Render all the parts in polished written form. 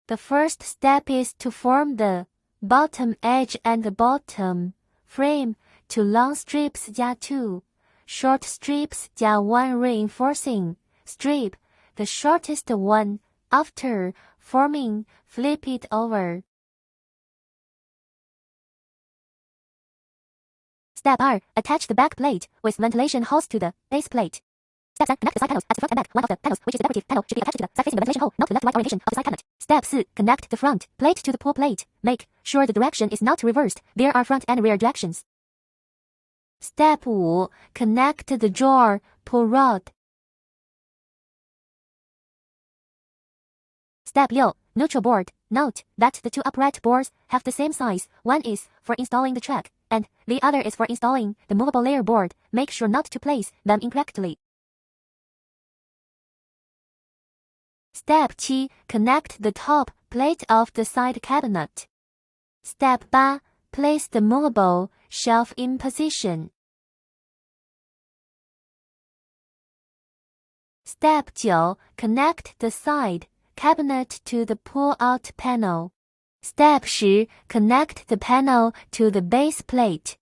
The first step is to form the bottom edge and the bottom frame to long strips 加 2 short strips 加 1 reinforcing strip, the shortest one. After forming, flip it over. Step 2. Attach the back plate with ventilation hose to the base plate. Step 3. Connect the side panels at the front and back. One of the panels, which is the decorative panel, should be attached to the side facing the ventilation hole, not the left-right orientation of the side cabinet. Step 4. Connect the front plate to the pull plate. Make sure the direction is not reversed. There are front and rear directions. Step 5. Connect the drawer pull rod. Step 6. Neutral board. Note that the two upright boards have the same size. One is for installing the track, and the other is for installing the movable layer board. Make sure not to place them incorrectly. Step 7. Connect the top plate of the side cabinet. Step 8. Place the movable shelf in position. Step 9. Connect the side cabinet to the pull-out panel. Step 10. Connect the panel to the base plate.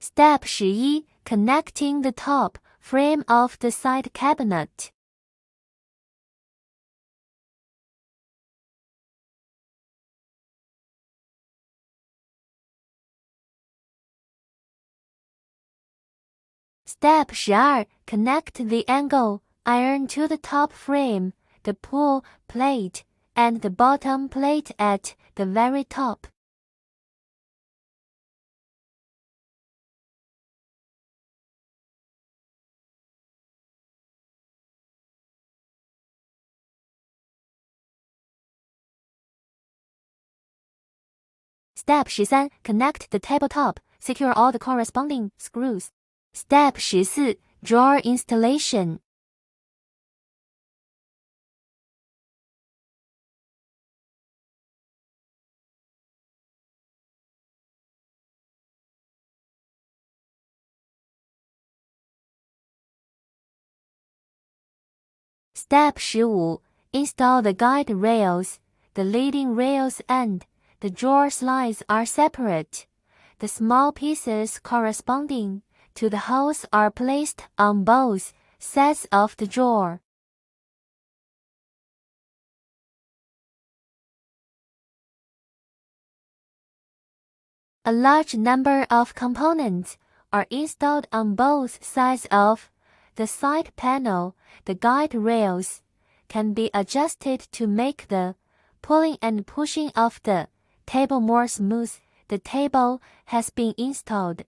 Step 11. Connecting the top frame of the side cabinet. Step 12. Connect the angle iron to the top frame, the pull plate, and the bottom plate at the very top. Step 13. Connect the tabletop. Secure all the corresponding screws. Step 14. Drawer installation. Step 15. Install the guide rails. The leading rails and the drawer slides are separate. The small pieces corresponding to the holes are placed on both sides of the drawer. A large number of components are installed on both sides of the side panel. The guide rails can be adjusted to make the pulling and pushing of the table more smooth. The table has been installed.